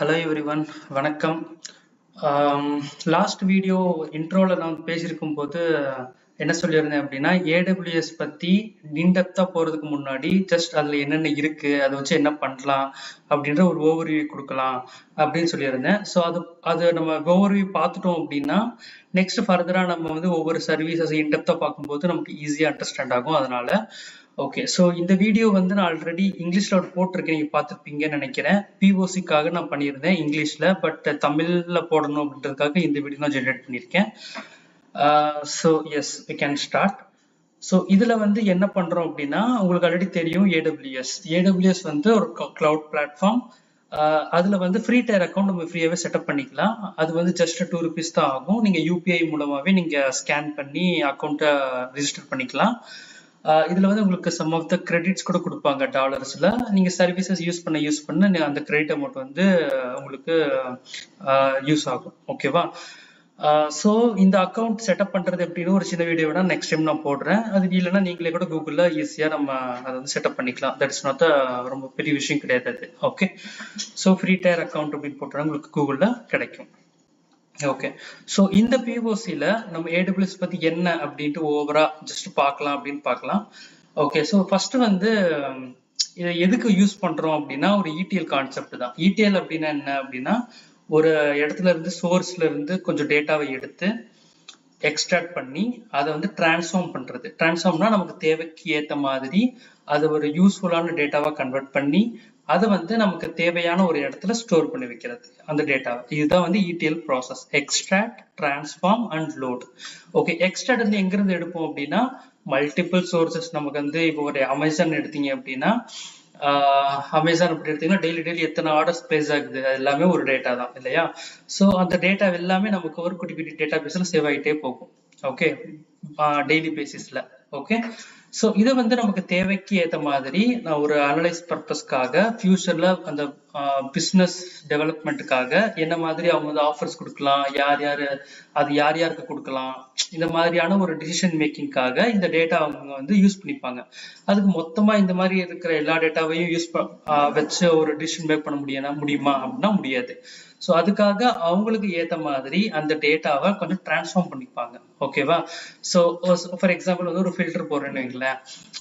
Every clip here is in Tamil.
Hello everyone, வணக்கம். லாஸ்ட் வீடியோ இன்ட்ரோல நான் பேசியிருக்கும் போது என்ன சொல்லியிருந்தேன் அப்படின்னா AWS பத்தி இன்டெப்தா போறதுக்கு முன்னாடி ஜஸ்ட் அதுல என்னென்ன இருக்கு, அதை வச்சு என்ன பண்ணலாம் அப்படின்ற ஒரு ஓவர்வியூ கொடுக்கலாம் அப்படின்னு சொல்லியிருந்தேன். ஸோ அது நம்ம ஓவர்வியூ பார்த்துட்டோம் அப்படின்னா நெக்ஸ்ட் ஃபர்தரா நம்ம வந்து ஒவ்வொரு சர்வீசஸ் இன்டெப்தா பார்க்கும்போது நமக்கு ஈஸியா அண்டர்ஸ்டாண்ட் ஆகும். அதனால ஓகே, ஸோ இந்த வீடியோ வந்து நான் ஆல்ரெடி இங்கிலீஷ்ல போட்டிருக்கேன், நீங்க பார்த்துருப்பீங்கன்னு நினைக்கிறேன். பிஓசிக்காக நான் பண்ணியிருந்தேன் இங்கிலீஷ்ல, பட் தமிழ்ல போடணும் அப்படின்றதுக்காக இந்த வீடியோ நான் ஜென்ரேட் பண்ணியிருக்கேன். So yes, we can start. So இதுல வந்து என்ன பண்றோம் அப்படின்னா, உங்களுக்கு ஆல்ரெடி தெரியும் ஏடபிள்யூஎஸ் வந்து ஒரு கிளவுட் பிளாட்ஃபார்ம். அதுல வந்து ஃப்ரீ டயர் அக்கௌண்ட் நம்ம ஃப்ரீயாவே செட்டப் பண்ணிக்கலாம். அது வந்து ஜஸ்ட் ₹2 தான் ஆகும். நீங்க யூபிஐ மூலமாவே நீங்க ஸ்கேன் பண்ணி அக்கௌண்ட்டை ரிஜிஸ்டர் பண்ணிக்கலாம். இதுல வந்து உங்களுக்கு சம் ஆஃப் த கிரெடிட்ஸ் கூட கொடுப்பாங்க டாலர்ஸ்ல. நீங்க சர்வீசஸ் யூஸ் பண்ண அந்த கிரெடிட் அமௌண்ட் வந்து உங்களுக்கு யூஸ் ஆகும். ஓகேவா? ஸோ இந்த அக்கௌண்ட் செட்டப் பண்றது எப்படின்னு ஒரு சின்ன வீடியோ வேணா நெக்ஸ்ட் டைம் நான் போடுறேன். அது இல்லைன்னா நீங்களே கூட கூகுள்ல ஈஸியா நம்ம அதை வந்து செட்டப் பண்ணிக்கலாம். தட் இஸ் நாட் ரொம்ப பெரிய விஷயம் கிடையாது அது. Okay, so free tyre account அப்படின்னு போட்டோம்னா உங்களுக்கு கூகுள்ல கிடைக்கும். ஓகே, ஸோ இந்த பிஓசியில் நம்ம AWS பற்றி என்ன அப்படின்ட்டு ஓவரா ஜஸ்ட் பார்க்கலாம் அப்படின்னு பார்க்கலாம். ஓகே, ஸோ ஃபர்ஸ்ட் வந்து இதை எதுக்கு யூஸ் பண்ணுறோம் அப்படின்னா ஒரு ETL கான்செப்ட் தான். ETL அப்படின்னா என்ன அப்படின்னா, ஒரு இடத்துல இருந்து சோர்ஸ்ல இருந்து கொஞ்சம் டேட்டாவை எடுத்து எக்ஸ்ட்ராக்ட் பண்ணி அதை வந்து டிரான்ஸ்ஃபார்ம் பண்றது. டிரான்ஸ்ஃபார்ம்னா நமக்கு தேவைக்கு ஏற்ற மாதிரி அதை ஒரு யூஸ்ஃபுல்லான டேட்டாவா கன்வெர்ட் பண்ணி அதை வந்து நமக்கு தேவையான ஒரு இடத்துல ஸ்டோர் பண்ணி வைக்கிறது அந்த டேட்டாவை. இதுதான் வந்து ETL process, extract, transform and load. Okay, extract வந்து எங்கிருந்து எடுப்போம் அப்படின்னா மல்டிபிள் சோர்சஸ். நமக்கு வந்து இப்போ ஒரு அமேசான் எடுத்தீங்க அப்படின்னா, அமேசான் அப்படி எடுத்தீங்கன்னா டெய்லி எத்தனை ஆர்டர்ஸ் பிளேஸ் ஆகுது, அது எல்லாமே ஒரு டேட்டா தான் இல்லையா? ஸோ அந்த டேட்டா எல்லாமே நமக்கு ஒரு குட்டி குட்டி டேட்டா பேஸ்ல சேவ் ஆகிட்டே போகும். ஓகே, டெய்லி பேசிஸ்ல. ஓகே, ஸோ இதை வந்து நமக்கு தேவைக்கு ஏற்ற மாதிரி நான் ஒரு அனலைஸ் பர்பஸ்க்காக ஃபியூச்சர்ல அந்த பிஸ்னஸ் டெவலப்மெண்ட்டுக்காக என்ன மாதிரி அவங்க வந்து ஆஃபர்ஸ் கொடுக்கலாம், யார் யாருக்கு கொடுக்கலாம், இந்த மாதிரியான ஒரு டிசிஷன் மேக்கிங்காக இந்த டேட்டா அவங்க வந்து யூஸ் பண்ணிப்பாங்க. அதுக்கு மொத்தமா இந்த மாதிரி இருக்கிற எல்லா டேட்டாவையும் வச்சு ஒரு டிசிஷன் மேக் பண்ண முடியுமா அப்படின்னா முடியாது. ஸோ அதுக்காக அவங்களுக்கு ஏற்ற மாதிரி அந்த டேட்டாவை கொஞ்சம் டிரான்ஸ்ஃபார்ம் பண்ணிப்பாங்க. ஓகேவா? ஸோ ஃபார் எக்ஸாம்பிள் வந்து ஒரு ஃபில்டர் போடுறேன்னு வைங்களேன்.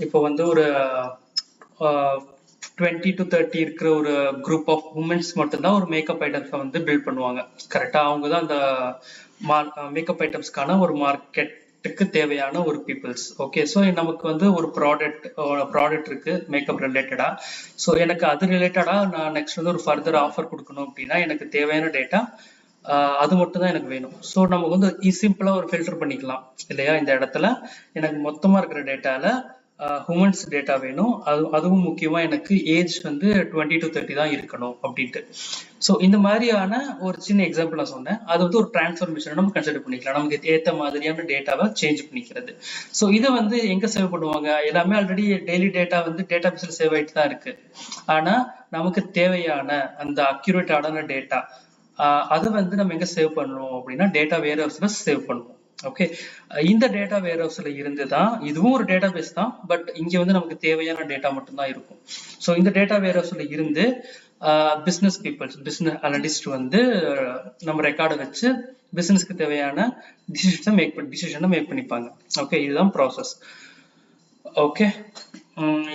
இப்போ வந்து ஒரு 20 to 30 இருக்கிற ஒரு குரூப் ஆஃப் உமன்ஸ் மட்டும்தான் ஒரு மேக்கப் ஐட்டம்ஸை வந்து பில்ட் பண்ணுவாங்க. கரெக்டா? அவங்க தான் அந்த மேக்கப் ஐட்டம்ஸ்க்கான ஒரு மார்க்கெட்டுக்கு தேவையான ஒரு பீப்புள்ஸ். ஓகே, ஸோ நமக்கு வந்து ஒரு ப்ராடக்ட் இருக்கு மேக்கப் ரிலேட்டடா. ஸோ எனக்கு அது ரிலேட்டடா நான் நெக்ஸ்ட் வந்து ஒரு ஃபர்தர் ஆஃபர் கொடுக்கணும் அப்படின்னா எனக்கு தேவையான டேட்டா அது மட்டும் தான் எனக்கு வேணும். ஸோ நமக்கு வந்து சிம்பிளா ஒரு ஃபில்டர் பண்ணிக்கலாம் இல்லையா? இந்த இடத்துல எனக்கு மொத்தமா இருக்கிற டேட்டால ஹுமன்ஸ் டேட்டா வேணும். அதுவும் முக்கியமா எனக்கு ஏஜ் வந்து 20 to 30 தான் இருக்கணும் அப்படின்ட்டு. ஸோ இந்த மாதிரியான ஒரு சின்ன எக்ஸாம்பிள் நான் சொன்னேன். அது வந்து ஒரு டிரான்ஸ்ஃபர்மேஷன் நம்ம கன்சிடர் பண்ணிக்கலாம், நமக்கு ஏற்ற மாதிரியான டேட்டாவை சேஞ்ச் பண்ணிக்கிறது. ஸோ இதை வந்து எங்க சேவ் பண்ணுவாங்க? எல்லாமே ஆல்ரெடி டெய்லி டேட்டா வந்து டேட்டா பேஸ்ல சேவ் ஆகிட்டு தான் இருக்கு. ஆனா நமக்கு தேவையான அந்த அக்யூரேட்டான டேட்டா அதை வந்து நம்ம எங்க சேவ் பண்ணுவோம் அப்படின்னா டேட்டா வேர் ஹவுஸ்ல சேவ் பண்ணுவோம். ஓகே, இந்த டேட்டா வேர் ஹவுஸ்ல இருந்து தான், இதுவும் ஒரு டேட்டா பேஸ் தான், பட் இங்க வந்து நமக்கு தேவையான டேட்டா மட்டும்தான் இருக்கும். ஸோ இந்த டேட்டா வேர் ஹவுஸ்ல இருந்து பிசினஸ் பீப்புள்ஸ், பிசினஸ் அனலிஸ்ட் வந்து நம்ம ரெக்கார்டை வச்சு பிசினஸ்க்கு தேவையான டிசிஷனை மேக் பண்ணிப்பாங்க. ஓகே, இதுதான் ப்ராசஸ். ஓகே,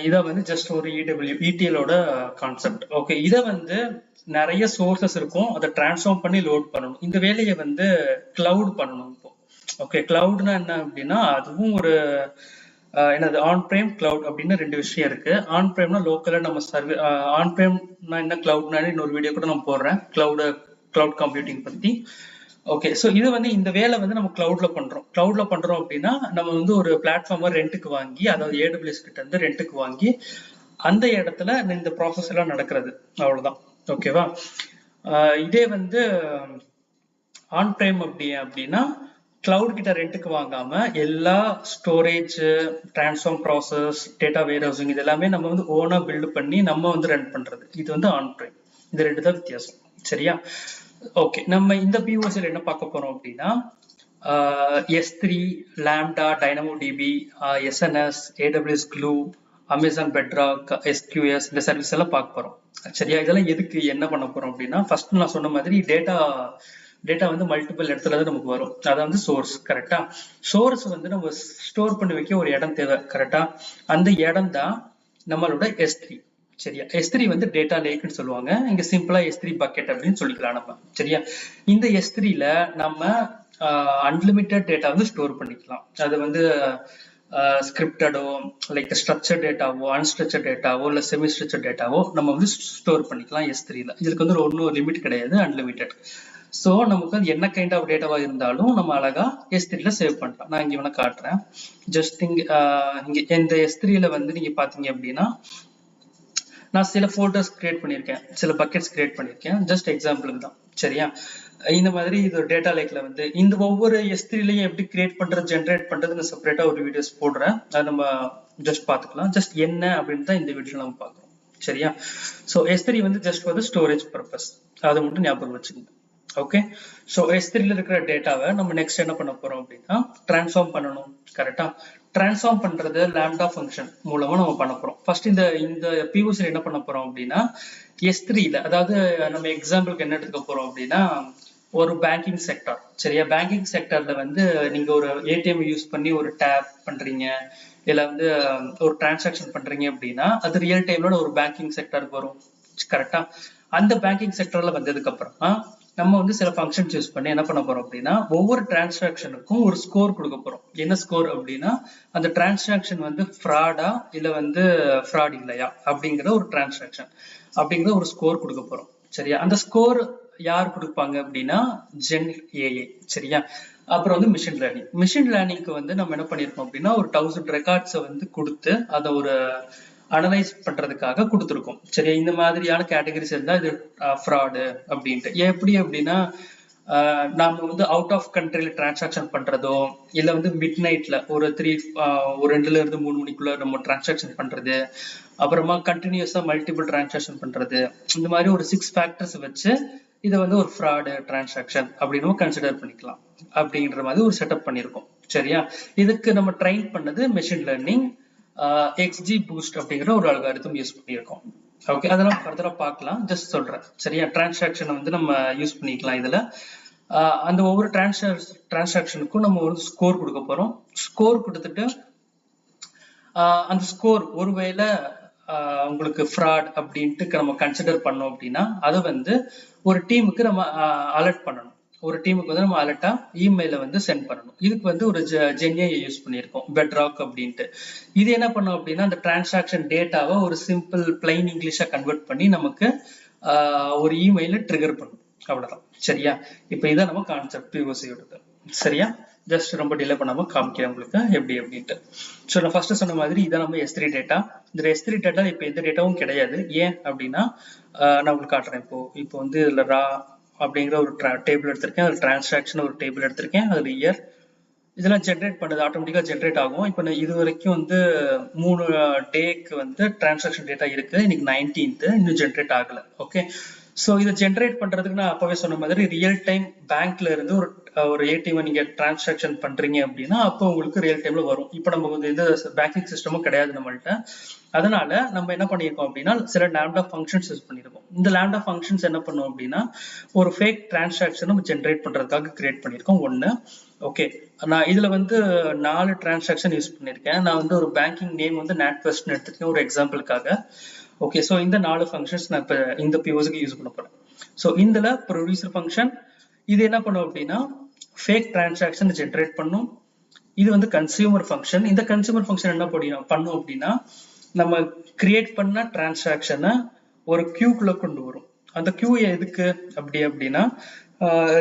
இதை வந்து ஜஸ்ட் ஒரு ETLோட கான்செப்ட். ஓகே, இதை வந்து நிறைய சோர்சஸ் இருக்கும், அதை டிரான்ஸ்ஃபார்ம் பண்ணி லோட் பண்ணணும். இந்த வேலையை வந்து கிளவுட் பண்ணணும் இப்போ. ஓகே, கிளவுட்னா என்ன அப்படின்னா அதுவும் ஒரு என்னது ஆன் பிரேம் கிளவுட் அப்படின்னு ரெண்டு விஷயம் இருக்கு. ஆன் பிரேம்னா லோக்கலா நம்ம ஆன் பிரேம்னா என்ன, கிளவுட்னா இன்னொரு வீடியோ கூட நான் போடுறேன் கிளவுட் கம்ப்யூட்டிங் பத்தி. ஓகே, ஸோ இது வந்து இந்த வேலை வந்து நம்ம கிளவுட்ல பண்றோம் அப்படின்னா நம்ம வந்து ஒரு பிளாட்ஃபார்மை ரெண்ட்டுக்கு வாங்கி, அதாவது AWS கிட்ட இருந்து ரெண்ட்டுக்கு வாங்கி அந்த இடத்துல இந்த ப்ராசஸ் எல்லாம் நடக்கிறது, அவ்வளவுதான். ஓகேவா? இதே வந்து ஆன் பிரேம் அப்படின்னா கிளவுட் கிட்ட ரெண்ட்டுக்கு வாங்காம எல்லா ஸ்டோரேஜ், டிரான்ஸ்ஃபார்ம் ப்ராசஸ், டேட்டா வேர் ஹவுசிங் இது எல்லாமே நம்ம வந்து ஓனா பில்ட் பண்ணி நம்ம வந்து ரன் பண்றது. இது வந்து ஆன் பிரேம். இது ரெண்டு தான் வித்தியாசம். சரியா? ஓகே, நம்ம இந்த பிஓசியில் என்ன பார்க்க போறோம் அப்படின்னா S3, Lambda, DynamoDB, SNS, AWS Glue, Amazon Petrarch, SQS இந்த சர்வீஸ் எல்லாம் பார்க்க போறோம். சரியா? இதெல்லாம் எதுக்கு என்ன பண்ண போறோம் அப்படின்னா, ஃபர்ஸ்ட் நான் சொன்ன மாதிரி டேட்டா வந்து மல்டிபிள் இடத்துல தான் நமக்கு வரும். அதாவது சோர்ஸ். கரெக்டா? சோர்ஸ் வந்து நம்ம ஸ்டோர் பண்ணி வைக்க ஒரு இடம் தேவை. கரெக்டா? அந்த இடம் தான் நம்மளோட S3. சரியா? S3 வந்து டேட்டா லேக்னு சொல்லுவாங்க. இங்க சிம்பிளா S3 பக்கெட் அப்படின்னு சொல்லிக்கலாம் நம்ம. சரியா? இந்த S3ல நம்ம அன்லிமிட்டட் டேட்டா வந்து ஸ்டோர் பண்ணிக்கலாம். அது வந்து ஸ்கிரிப்டடோ லைக் ஸ்ட்ரக்சர் டேட்டாவோ அன்ஸ்ட்ரக்சர் டேட்டாவோ இல்லை செமி ஸ்ட்ரக்சர் டேட்டாவோ நம்ம வந்து ஸ்டோர் பண்ணிக்கலாம் S3ல. இதுக்கு வந்து ஒன்றும் லிமிட் கிடையாது, அன்லிமிட்டட். ஸோ நமக்கு வந்து என்ன கைண்ட் ஆஃப் டேட்டாவா இருந்தாலும் நம்ம அழகா S3ல சேவ் பண்ணலாம். நான் இங்க வேணா காட்டுறேன். ஜஸ்ட் இங்க இந்த S3ல வந்து நீங்க பாத்தீங்க அப்படின்னா நான் சில ஃபோல்டர்ஸ் கிரியேட் பண்ணியிருக்கேன், சில பக்கெட்ஸ் கிரியேட் பண்ணியிருக்கேன். ஜஸ்ட் எக்ஸாம்பிளுக்கு தான். சரியா? இந்த மாதிரி இது ஒரு டேட்டா லேக்ல வந்து இந்த ஒவ்வொரு S3லயும் எப்படி கிரியேட் பண்றது, ஜென்ரேட் பண்றது நான் செப்பரேட்டா ஒரு வீடியோஸ் போடுறேன். அதை நம்ம ஜஸ்ட் பார்த்துக்கலாம். ஜஸ்ட் என்ன அப்படின்னு தான் இந்த வீடியோல நம்ம பார்க்குறோம். சரியா? ஸோ S3 வந்து just for the storage purpose, அதை மட்டும் ஞாபகம் வச்சுக்கோங்க. ஓகே. ஸோ S3ல இருக்கிற டேட்டாவை நம்ம நெக்ஸ்ட் என்ன பண்ண போறோம் அப்படின்னா டிரான்ஸ்ஃபார்ம் பண்ணணும். கரெக்டா? டிரான்ஸ்ஃபார்ம் பண்றது லாம்டா ஃபங்க்ஷன் மூலமா நம்ம பண்ண போறோம். ஃபர்ஸ்ட் இந்த POCல என்ன பண்ண போறோம் அப்படின்னா S3ல, அதாவது நம்ம எக்ஸாம்பிளுக்கு என்ன எடுத்துக்க போறோம் அப்படின்னா ஒரு பேங்கிங் செக்டார். சரியா? பேங்கிங் செக்டார்ல வந்து நீங்க ஒரு ATM யூஸ் பண்ணி ஒரு டேப் பண்றீங்க, இல்ல வந்து ஒரு டிரான்சாக்ஷன் பண்றீங்க அப்படின்னா அது ரியல் டைம்ல ஒரு பேங்கிங் செக்டாருக்கு வரும். கரெக்டா? அந்த பேங்கிங் செக்டர்ல வந்ததுக்கு அப்புறமா நம்ம வந்து சில ஃபங்க்ஷன்ஸ் யூஸ் பண்ணி என்ன பண்ண போறோம் அப்படின்னா ஒவ்வொரு டிரான்சாக்ஷனுக்கும் ஒரு ஸ்கோர் கொடுக்க போறோம். என்ன ஸ்கோர் அப்படின்னா அந்த டிரான்சாக்ஷன் வந்து ஃப்ராடா இல்ல வந்து ஃப்ராட் இல்லையா அப்படிங்கிற ஒரு டிரான்சாக்ஷன் அப்படிங்கிற ஒரு ஸ்கோர் கொடுக்க போறோம். சரியா? அந்த ஸ்கோர் யார் கொடுப்பாங்க அப்படின்னா ஜென் AI. சரியா? அப்புறம் வந்து மிஷின் லேர்னிங்க்கு வந்து நம்ம என்ன பண்ணிருக்கோம் அப்படின்னா ஒரு 1000 ரெக்கார்ட்ஸை வந்து கொடுத்து அதை ஒரு அனலைஸ் பண்றதுக்காக கொடுத்துருக்கோம். சரியா? இந்த மாதிரியான கேட்டகரிஸ் இருந்தா இது ஃப்ராடு அப்படின்ட்டு. எப்படி அப்படின்னா நாம வந்து அவுட் ஆஃப் கண்ட்ரில டிரான்சாக்ஷன் பண்றதோ இல்ல வந்து மிட் நைட்ல ஒரு 2ல இருந்து 3 மணிக்குள்ள நம்ம டிரான்சாக்ஷன் பண்றது, அப்புறமா கண்டினியூஸா மல்டிபிள் டிரான்சாக்ஷன் பண்றது, இந்த மாதிரி ஒரு 6 ஃபேக்டர்ஸ் வச்சு இதை வந்து ஒரு ஃப்ராடு டிரான்சாக்ஷன் அப்படின்னு கன்சிடர் பண்ணிக்கலாம். அப்படின்ற மாதிரி ஒரு செட்டப் பண்ணியிருக்கோம். சரியா? இதுக்கு நம்ம ட்ரைன் பண்ணது மெஷின் லேர்னிங் XGBoost அப்படிங்கிற ஒரு அல்காரிதம் யூஸ் பண்ணியிருக்கோம். ஓகே, அதெல்லாம் ஃபர்தரா பார்க்கலாம். ஜஸ்ட் சொல்றேன். சரியா? டிரான்சாக்ஷனை வந்து நம்ம யூஸ் பண்ணிக்கலாம். இதுல அந்த ஒவ்வொரு டிரான்சாக்ஷனுக்கும் நம்ம ஒரு ஸ்கோர் கொடுக்க போறோம். ஸ்கோர் கொடுத்துட்டு அந்த ஸ்கோர் ஒருவேளை உங்களுக்கு ஃப்ராட் அப்படின்ட்டு நம்ம கன்சிடர் பண்ணோம் அப்படின்னா அதை வந்து ஒரு டீமுக்கு நம்ம அலர்ட் பண்ணணும். ஒரு டீமுக்கு வந்து நம்ம அலர்ட்டா இமெயில வந்து சென்ட் பண்ணணும். இதுக்கு வந்து ஒரு ஜென்ஏ யூஸ் பண்ணியிருக்கோம், பெட்ராக் அப்படின்ட்டு. இது என்ன பண்ணும் அப்படின்னா அந்த டிரான்சாக்ஷன் டேட்டாவை ஒரு சிம்பிள் பிளைன் இங்கிலீஷா கன்வெர்ட் பண்ணி நமக்கு ஒரு இமெயில ட்ரிகர் பண்ணும். அவ்வளவுதான். சரியா? இப்போ இதான் நம்ம கான்செப்ட் POCயோடது. சரியா? ஜஸ்ட் ரொம்ப டிலே பண்ணாம காமிக்கிறேன் உங்களுக்கு எப்படி அப்படின்ட்டு. ஸோ நான் ஃபர்ஸ்ட் சொன்ன மாதிரி இதான் நம்ம S3 டேட்டா. இந்த S3 டேட்டா இப்போ எந்த டேட்டாவும் கிடையாது. ஏன் அப்படின்னா நான் உங்களுக்கு காட்டுறேன். இப்போ வந்து இதுல ரா அப்படிங்கிற ஒரு டேபிள் எடுத்திருக்கேன், அதில் டிரான்சாக்ஷன் ஒரு டேபிள் எடுத்திருக்கேன், அதில் இயர் இதெல்லாம் ஜென்ரேட் பண்ணது ஆட்டோமேட்டிக்கா ஜென்ரேட் ஆகும். இப்போ இது வரைக்கும் வந்து 3 டேக்கு வந்து டிரான்சாக்ஷன் டேட்டா இருக்கு. இன்னைக்கு 19th, இன்னும் ஜென்ரேட் ஆகல. ஓகே. ஸோ இதை ஜென்ரேட் பண்றதுக்கு நான் அப்பவே சொன்ன மாதிரி ரியல் டைம் பேங்க்ல இருந்து ஒரு ATM நீங்க டிரான்சாக்ஷன் பண்றீங்க அப்படின்னா அப்போ உங்களுக்கு ரியல் டைம்ல வரும். இப்போ நம்ம வந்து எந்த பேங்கிங் சிஸ்டமும் கிடையாது நம்மள்ட்ட. அதனால நம்ம என்ன பண்ணியிருக்கோம் அப்படின்னா சில லாம்டா ஃபங்க்ஷன்ஸ் யூஸ் பண்ணியிருக்கோம். இந்த லாம்டா ஃபங்க்ஷன்ஸ் என்ன பண்ணும் அப்படின்னா ஒரு ஃபேக் டிரான்சாக்ஷன் நம்ம ஜென்ரேட் பண்றதுக்காக கிரியேட் பண்ணியிருக்கோம். ஒன்று. ஓகே, நான் இதுல வந்து 4 டிரான்சாக்ஷன் யூஸ் பண்ணியிருக்கேன். நான் வந்து ஒரு பேங்கிங் நேம் வந்து NatWest எடுத்துருக்கேன் ஒரு எக்ஸாம்பிளுக்காக. ஓகே, ஸோ இந்த 4 ஃபங்க்ஷன்ஸ் நான் இப்போ இந்த POCக்கு யூஸ் பண்ண போறேன். ஸோ இதுல ப்ரொடியூசர் ஃபங்க்ஷன் இது என்ன பண்ணும் அப்படின்னா ஃபேக் டிரான்சாக்ஷன் ஜென்ரேட் பண்ணும். இது வந்து கன்சியூமர் ஃபங்க்ஷன். இந்த கன்சியூமர் ஃபங்க்ஷன் என்ன பண்ணும் அப்படின்னா நம்ம கிரியேட் பண்ண டிரான்சாக்ஷனை ஒரு கியூக்குள்ள கொண்டு வரும். அந்த கியூ எதுக்கு அப்படின்னா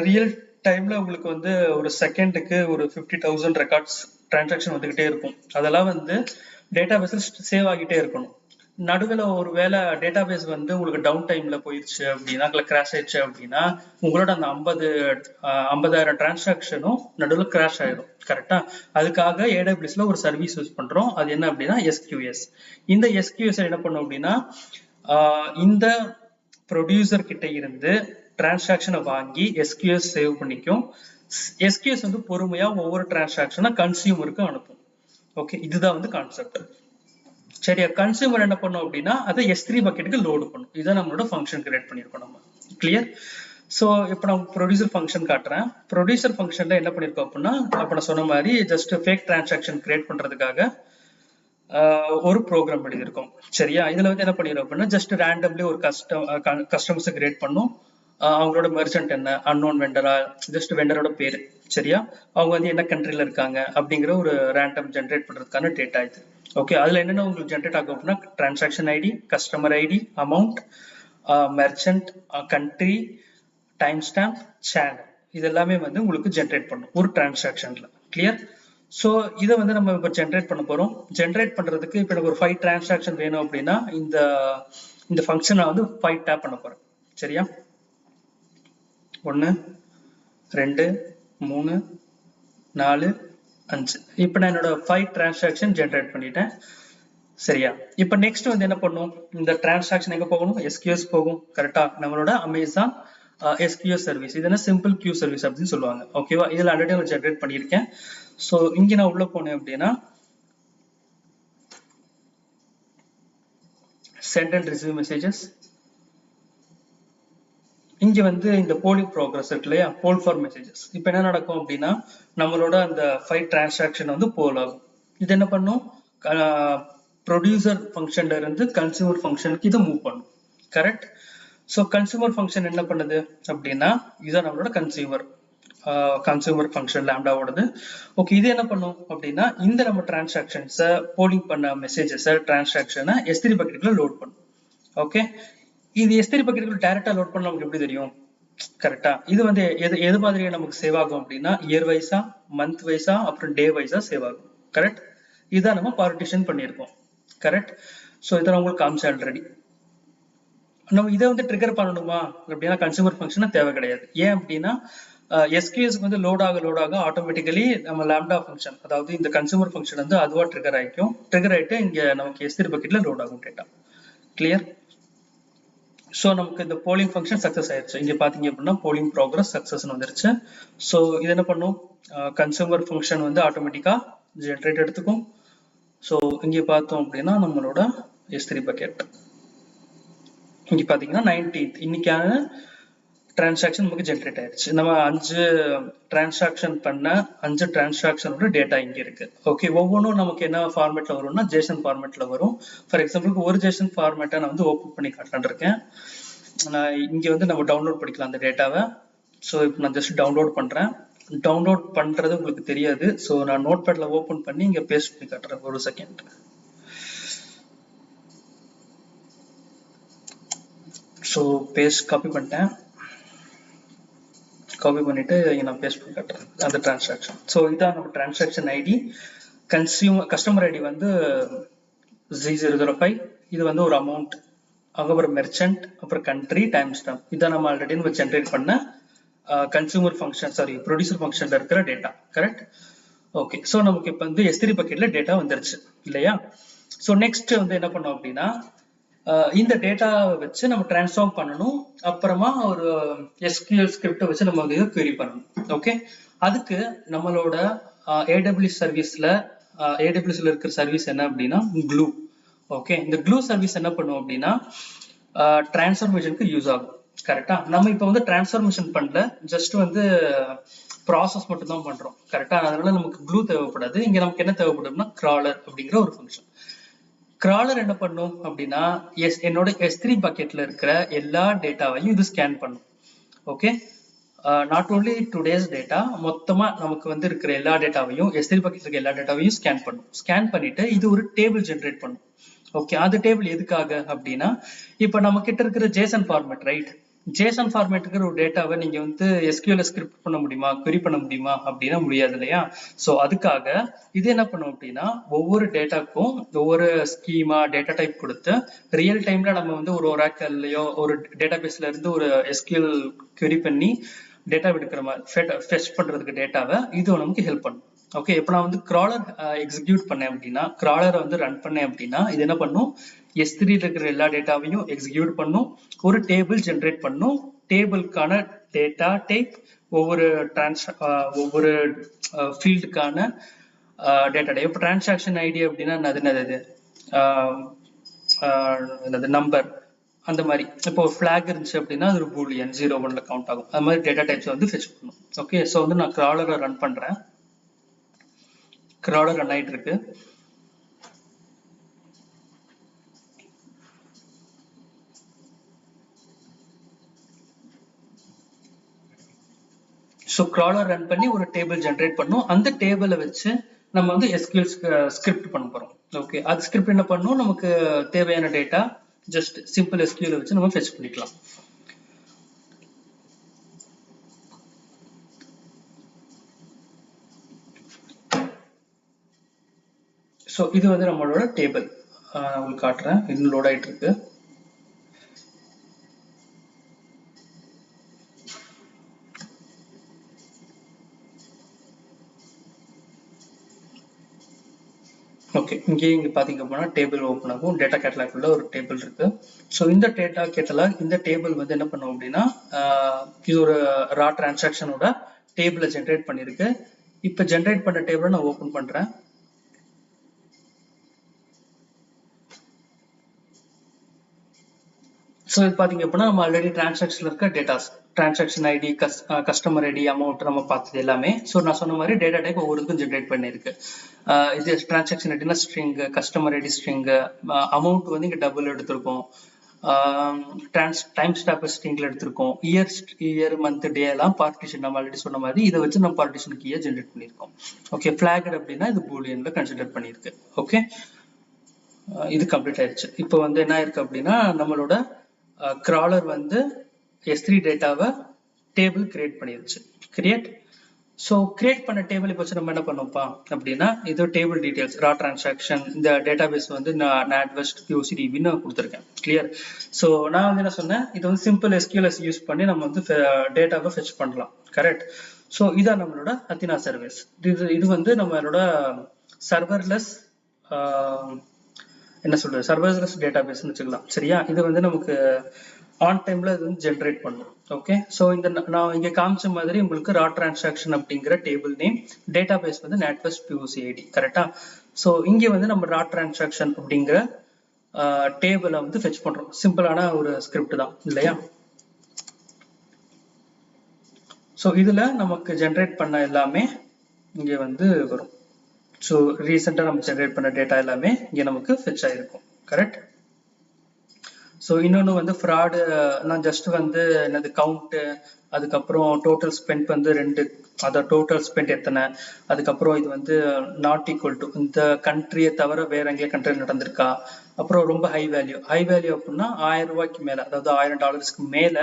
ரியல் டைம்ல உங்களுக்கு வந்து ஒரு செகண்டுக்கு ஒரு 50,000 ரெக்கார்ட்ஸ் டிரான்சாக்ஷன் வந்துகிட்டே இருக்கும். அதெல்லாம் வந்து டேட்டா பேஸ்ல சேவ் ஆகிட்டே இருக்கணும். நடுவில் ஒரு வேளை டேட்டா பேஸ் வந்து உங்களுக்கு டவுன் டைம்ல போயிடுச்சு அப்படின்னா இல்லை கிராஷ் ஆயிடுச்சு அப்படின்னா உங்களோட அந்த 50,000 டிரான்சாக்ஷனும் நடுவில் கிராஷ் ஆயிடும். கரெக்டா? அதுக்காக AWSல ஒரு சர்வீஸ் யூஸ் பண்றோம். அது என்ன அப்படின்னா SQS. இந்த SQS என்ன பண்ணும் அப்படின்னா இந்த ப்ரொடியூசர் கிட்ட இருந்து டிரான்சாக்ஷனை வாங்கி SQS சேவ் பண்ணிக்கும். SQS வந்து பொறுமையா ஒவ்வொரு டிரான்சாக்ஷனை கன்சியூமருக்கு அனுப்பும். ஓகே, இதுதான் வந்து கான்செப்ட். சரியா? கன்சியூமர் என்ன பண்ணும் அப்படின்னா அதை S3 பக்கெட்டுக்கு லோடு பண்ணும். இதான் நம்மளோட ஃபங்க்ஷன் கிரியேட் பண்ணியிருக்கோம் நம்ம. கிளியர்? ஸோ இப்போ நான் ப்ரொடியூசர் ஃபங்க்ஷன் காட்டுறேன். ப்ரொடியூசர் ஃபங்க்ஷன்ல என்ன பண்ணியிருக்கோம் அப்படின்னா, அப்போ நான் சொன்ன மாதிரி ஜஸ்ட் ஃபேக் டிரான்சாக்ஷன் கிரியேட் பண்றதுக்காக ஒரு ப்ரோக்ராம் எழுதியிருக்கோம். சரியா? இதுல வந்து என்ன பண்ணிடுறோம் அப்படின்னா ஜஸ்ட் ரேண்டம்லி ஒரு கஸ்டமர்ஸை கிரியேட் பண்ணும். அவங்களோட மெர்ச்சன்ட் என்ன, அன்னோன் வெண்டரா, ஜஸ்ட் வெண்டரோட பேரு. சரியா? அவங்க வந்து என்ன கண்ட்ரில இருக்காங்க அப்படிங்கிற ஒரு ரேண்டம் ஜென்ரேட் பண்றதுக்கான டேட்டா இது. ஓகே, அதுல என்னென்ன உங்களுக்கு ஜென்ரேட் ஆகும் அப்படின்னா transaction ID, customer ID, amount, merchant, country, time stamp, channel, இது எல்லாமே வந்து உங்களுக்கு ஜென்ரேட் பண்ணும் ஒரு டிரான்சாக்ஷன்ல. கிளியர்? ஸோ இதை வந்து நம்ம இப்போ ஜென்ரேட் பண்ண போறோம். ஜென்ரேட் பண்றதுக்கு இப்போ எனக்கு ஒரு 5 டிரான்சாக்ஷன் வேணும் அப்படின்னா இந்த ஃபங்க்ஷனை வந்து 5 டேப் பண்ண போறேன். சரியா? 1 2 3 4 5. இப்போ நான் என்னோட 5 டிரான்சாக்ஷன் ஜென்ரேட் பண்ணிட்டேன். சரியா? இப்போ நெக்ஸ்ட் வந்து என்ன பண்ணும், இந்த டிரான்சாக்ஷன் எங்க போகணும், SQS போகும். கரெக்டா? நம்மளோட அமேசான் SQS சர்வீஸ், இது என்ன சிம்பிள் கியூ சர்வீஸ் அப்படின்னு சொல்லுவாங்க. ஓகேவா? இதில் ஆல்ரெடி நான் ஜென்ரேட் பண்ணியிருக்கேன். ஸோ இங்க நான் உள்ள போனேன் அப்படின்னா சென்ட் அண்ட் ரிசீவ் மெசேஜஸ், இங்க வந்து இந்த போலிங் ப்ரோக்ரஸ் இருக்கு இல்லையா, போல் ஃபார் மெசேஜஸ். இப்போ என்ன நடக்கும் அப்படின்னா நம்மளோட அந்த 5 டிரான்சாக்ஷன் வந்து போல் ஆகும். இது என்ன பண்ணும், ப்ரொடியூசர் ஃபங்க்ஷன்ல இருந்து கன்சியூமர் ஃபங்க்ஷனுக்கு இதை மூவ் பண்ணும். கரெக்ட்? ஸோ கன்சியூமர் ஃபங்க்ஷன் என்ன பண்ணுது அப்படின்னா இதுதான் நம்மளோட கன்சியூமர் ஃபங்க்ஷன் லாம்டாவோடது. ஓகே, இது என்ன பண்ணும் அப்படின்னா இந்த நம்ம டிரான்சாக்ஷன்ஸை போலிங் பண்ண மெசேஜஸை டிரான்சாக்ஷனை S3 பக்கெட்டுக்குள்ள லோட் பண்ணும். ஓகே, இது S3 பக்கெட்டுக்குள்ள டைரக்டா லோட் பண்ண நமக்கு எப்படி தெரியும்? கரெக்டா? இது வந்து எது மாதிரியா நமக்கு சேவ் ஆகும் அப்படின்னா இயர் வைஸா, மந்த் வைஸா, அப்புறம் டே வைஸா சேவ் ஆகும். கரெக்ட்? இதான் நம்ம பார்ட்டிஷன் பண்ணியிருக்கோம். கரெக்ட்? ஸோ இதை நான் உங்களுக்கு காமிச்சேன் ஆல்ரெடி. நம்ம இதை வந்து ட்ரிகர் பண்ணணுமா அப்படின்னா கன்சியூமர் ஃபங்க்ஷனா தேவை கிடையாது. ஏன் அப்படின்னா SQSக்கு வந்து லோட் ஆக ஆட்டோமேட்டிக்கலி நம்ம லாம்டா ஃபங்க்ஷன், அதாவது இந்த கன்சியூமர் ஃபங்க்ஷன் வந்து அதுவா ட்ரிகர் ஆகிக்கும். ட்ரிகர் ஆகிட்டு இங்க நமக்கு S3 பக்கெட்ல லோட் ஆகும் டேட்டா. கிளியர்? ஸோ நமக்கு இந்த போலிங் ஃபங்க்ஷன் சக்ஸஸ் ஆயிடுச்சு. இங்க பாத்தீங்க அப்படின்னா போலிங் ப்ரோக்ரஸ் சக்ஸஸ் வந்துருச்சு. ஸோ இது என்ன பண்ணும், கன்சியூமர் ஃபங்க்ஷன் வந்து ஆட்டோமேட்டிக்கா ஜென்ரேட் எடுத்துக்கும். ஸோ இங்க பார்த்தோம் அப்படின்னா நம்மளோட S3 பக்கெட் இங்க பாத்தீங்கன்னா 19th இன்னைக்கான டிரான்சாக்ஷன் நமக்கு ஜென்ரேட் ஆயிடுச்சு. நம்ம 5 டிரான்சாக்ஷன் பண்ண 5 டிரான்சாக்ஷனோட டேட்டா இங்க இருக்கு. ஓகே, ஒவ்வொன்றும் நமக்கு என்ன ஃபார்மேட்ல வரும்னா ஜேசன் ஃபார்மேட்ல வரும். ஃபார் எக்ஸாம்பிளுக்கு ஒரு ஜேசன் ஃபார்மேட்டை நான் வந்து ஓப்பன் பண்ணி காட்டலான்னு இருக்கேன். நான் இங்க வந்து நம்ம டவுன்லோட் பண்ணிக்கலாம் அந்த டேட்டாவை. ஸோ இப்போ நான் ஜஸ்ட் டவுன்லோட் பண்றேன். டவுன்லோட் பண்றது உங்களுக்கு தெரியாது. ஸோ நான் நோட் பேட்ல ஓப்பன் பண்ணி இங்க பேஸ்ட் பண்ணி காட்டுறேன். ஒரு செகண்ட். ஸோ பேஸ்ட் காப்பி பண்ணிட்டேன். காப்பி பண்ணிட்டு இங்க நான் பேஸ்ட் பண்ணி காட்டுறேன் அந்த டிரான்சாக்ஷன். ஸோ இதான் நம்ம டிரான்சாக்ஷன் ஐடி. கஸ்டமர் ஐடி வந்து 005. இது வந்து ஒரு அமௌண்ட், அப்புறம் மெர்ச்சன்ட், அப்புறம் கண்ட்ரி, டைம் ஸ்டாம்ப். இதான் நம்ம ஆல்ரெடி நம்ம ஜென்ரேட் பண்ண கன்சியூமர் ஃபங்க்ஷன், சாரி ப்ரொடியூசர் ஃபங்க்ஷன்ல இருக்கிற டேட்டா. கரெக்ட்? ஓகே, ஸோ நமக்கு இப்போ வந்து S3 பக்கெட்ல டேட்டா வந்துருச்சு இல்லையா? ஸோ நெக்ஸ்ட் வந்து என்ன பண்ணோம் அப்படின்னா இந்த டேட்டாவை வச்சு நம்ம டிரான்ஸ்ஃபார்ம் பண்ணணும். அப்புறமா ஒரு SQL ஸ்கிரிப்டை வச்சு நம்ம வந்து query பண்ணணும். ஓகே, அதுக்கு நம்மளோட AWS சர்வீஸ்ல AWSல இருக்கிற சர்வீஸ் என்ன அப்படின்னா க்ளூ. ஓகே, இந்த க்ளூ சர்வீஸ் என்ன பண்ணும் அப்படின்னா டிரான்ஸ்ஃபர்மேஷனுக்கு யூஸ் ஆகும். கரெக்டா? நம்ம இப்போ வந்து டிரான்ஸ்ஃபர்மேஷன் பண்ணல, ஜஸ்ட் வந்து ப்ராசஸ் மட்டும் தான் பண்றோம். கரெக்டா? அதனால நமக்கு க்ளூ தேவைப்படாது. இங்க நமக்கு என்ன தேவைப்படும்னா கிராலர் அப்படிங்கிற ஒரு ஃபங்க்ஷன். கிராலர் என்ன பண்ணும் அப்படின்னா என்னோட S3 பக்கெட்ல இருக்கிற எல்லா டேட்டாவையும் இது ஸ்கேன் பண்ணும். Okay, not only today's data, மொத்தமா நமக்கு வந்து இருக்கிற எல்லா டேட்டாவையும் S3 பக்கெட்ல இருக்க எல்லா டேட்டாவையும் ஸ்கேன் பண்ணும். ஸ்கேன் பண்ணிட்டு இது ஒரு டேபிள் ஜென்ரேட் பண்ணும். ஓகே, அந்த டேபிள் எதுக்காக அப்படின்னா இப்போ நம்ம கிட்ட இருக்கிற ஜேசன் ஃபார்மேட், ரைட்? ஜேசன் ஃபார்மேட்டுக்கு ஒரு டேட்டாவை நீங்க வந்து SQL ஸ்கிரிப்ட் பண்ண முடியுமா, query பண்ண முடியுமா அப்படின்னா முடியாது இல்லையா? ஸோ அதுக்காக இது என்ன பண்ணும் அப்படின்னா ஒவ்வொரு டேட்டாக்கும் ஒவ்வொரு ஸ்கீமா டேட்டா டைப் கொடுத்து ரியல் டைம்ல நம்ம வந்து ஒரு ஒராக்கல்லையோ ஒரு டேட்டா பேஸ்ல இருந்து ஒரு SQL query பண்ணி டேட்டா எடுக்கிற மாதிரி ஃபெச் பண்றதுக்கு டேட்டாவை இது நமக்கு ஹெல்ப் பண்ணும். ஓகே, இப்போ நான் வந்து கிராலர் எக்ஸிக்யூட் பண்ணேன் அப்படின்னா, கிராலரை வந்து ரன் பண்ணேன் அப்படின்னா இது என்ன பண்ணும், S3 இருக்கிற எல்லா டேட்டாவையும் எக்ஸிக்யூட் பண்ணும், ஒரு டேபிள் ஜென்ரேட் பண்ணும். டேபிளுக்கான டேட்டா டைப், ஒவ்வொரு ஃபீல்டுக்கான டேட்டா டைப். இப்போ டிரான்சாக்ஷன் ஐடி அப்படின்னா அது என்னது, என்னது நம்பர் அந்த மாதிரி. இப்போ ஃபிளாக் இருந்துச்சு அப்படின்னா அது ஒரு பூலியன் 0 1ல கவுண்ட் ஆகும். அது மாதிரி டேட்டா டைப்ஸ் வந்து ஃபெச் பண்ணும். ஓகே, ஸோ வந்து நான் கிராலரை ரன் பண்றேன். கிராலர் ரன் ஆயிட்டு இருக்கு. ஸோ கிராலர் ரன் பண்ணி ஒரு டேபிள் ஜென்ரேட் பண்ணும். அந்த டேபிளை வச்சு நம்ம வந்து SQL ஸ்கிரிப்ட் பண்ண போறோம். ஓகே, அது ஸ்கிரிப்ட் என்ன பண்ணும், நமக்கு தேவையான டேட்டா ஜஸ்ட் சிம்பிள் SQL வச்சு நம்ம ஃபெச் பண்ணிக்கலாம். ஸோ இது வந்து நம்மளோட டேபிள். உங்களுக்கு காட்டுறேன், இன்னும் லோட் ஆயிட்டு இருக்கு. ஓகே, இங்க பாத்தீங்க அப்படின்னா டேபிள் ஓப்பன் ஆகும். டேட்டா கேட்டலாக்ல ஒரு டேபிள் இருக்கு. ஸோ இந்த டேட்டா கேட்டலாக், இந்த டேபிள் வந்து என்ன பண்ணும் அப்படின்னா இது ஒரு ரா டிரான்சாக்ஷனோட டேபிளை ஜென்ரேட் பண்ணிருக்கு. இப்போ ஜென்ரேட் பண்ண டேபிளை நான் ஓப்பன் பண்றேன். ஸோ இது பாத்தீங்க அப்படின்னா நம்ம ஆல்ரெடி டிரான்சாக்ஷன்ல இருக்க datas, transaction ID, customer ID, amount நம்ம பார்த்தது எல்லாமே. ஸோ நான் சொன்ன மாதிரி டேட்டா டைப் ஒவ்வொருக்கும் ஜென்ரேட் பண்ணிருக்கு. இது டிரான்சாக்ஷன் ஐடினா string, customer ID string, amount வந்து இங்க டபுள் எடுத்திருக்கோம், டைம் ஸ்டாப் ஸ்ட்ரிங்ல எடுத்திருக்கோம், இயர் மந்த் டே எல்லாம் பார்ட்டிஷன் நம்ம ஆல்ரெடி சொன்ன மாதிரி இதை வச்சு நம்ம பார்ட்டிஷன் கீயை ஜென்ரேட் பண்ணியிருக்கோம். ஓகே, ஃபிளாக் அப்படின்னா இது பூலியன்ல கன்சிடர் பண்ணியிருக்கு. ஓகே, இது கம்ப்ளீட் ஆயிடுச்சு. இப்போ வந்து என்ன ஆயிருக்கு அப்படின்னா நம்மளோட கிராலர் வந்து S3 டேட்டாவை டேபிள் கிரியேட் பண்ணிருச்சு. கிரியேட். ஸோ கிரியேட் பண்ண டேபிள் இப்போ நம்ம என்ன பண்ணோம்ப்பா அப்படின்னா இது டேபிள் டீடைல்ஸ், ரா டிரான்சாக்ஷன், இந்த டேட்டாபேஸ் வந்து நான் NatWest QCDBன்னு கொடுத்துருக்கேன். கிளியர். ஸோ நான் வந்து என்ன சொன்னேன், இது வந்து சிம்பிள் SQLs யூஸ் பண்ணி நம்ம வந்து டேட்டாவை ஃபெச் பண்ணலாம். கரெக்ட். ஸோ இதான் நம்மளோட அத்தினா சர்வீஸ். இது வந்து நம்மளோட சர்வர்லெஸ் என்ன சொல்றது, சர்வர்லெஸ் டேட்டாபேஸ்னு வச்சுக்கலாம். சரியா, இது வந்து நமக்கு ஆன் டைம்ல இது வந்து ஜென்ரேட் பண்ணும். ஓகே, ஸோ இந்த நான் இங்க காமிச்ச மாதிரி உங்களுக்கு ரா டிரான்சாக்ஷன் அப்படிங்கிற டேபிள் நேம், டேட்டாபேஸ் வந்து NatWest QCID. கரெக்டா. ஸோ இங்க வந்து நம்ம ரா டிரான்சாக்ஷன் அப்படிங்கிற டேபிளை வந்து ஃபெச் பண்றோம். சிம்பிளான ஒரு ஸ்கிரிப்ட் தான் இல்லையா. ஸோ இதுல நமக்கு ஜென்ரேட் பண்ண எல்லாமே இங்க வந்து வரும். ஸோ ரீசெண்டாக நம்ம ஜென்ரேட் பண்ண டேட்டா எல்லாமே இங்கே நமக்கு ஃபெச் ஆகிருக்கும். கரெக்ட். ஸோ இன்னொன்று வந்து ஃப்ராடு, நான் ஜஸ்ட் வந்து என்னது கவுண்ட்டு, அதுக்கப்புறம் டோட்டல் ஸ்பெண்ட் வந்து 2, அதான் டோட்டல் ஸ்பெண்ட் எத்தனை, அதுக்கப்புறம் இது வந்து நாட் ஈக்குவல் டு இந்த கண்ட்ரியை தவிர வேற எங்கேயும் கண்ட்ரி நடந்திருக்கா, அப்புறம் ரொம்ப ஹை வேல்யூ அப்படின்னா 1000 ரூபாய்க்கு மேல, அதாவது $1000 மேல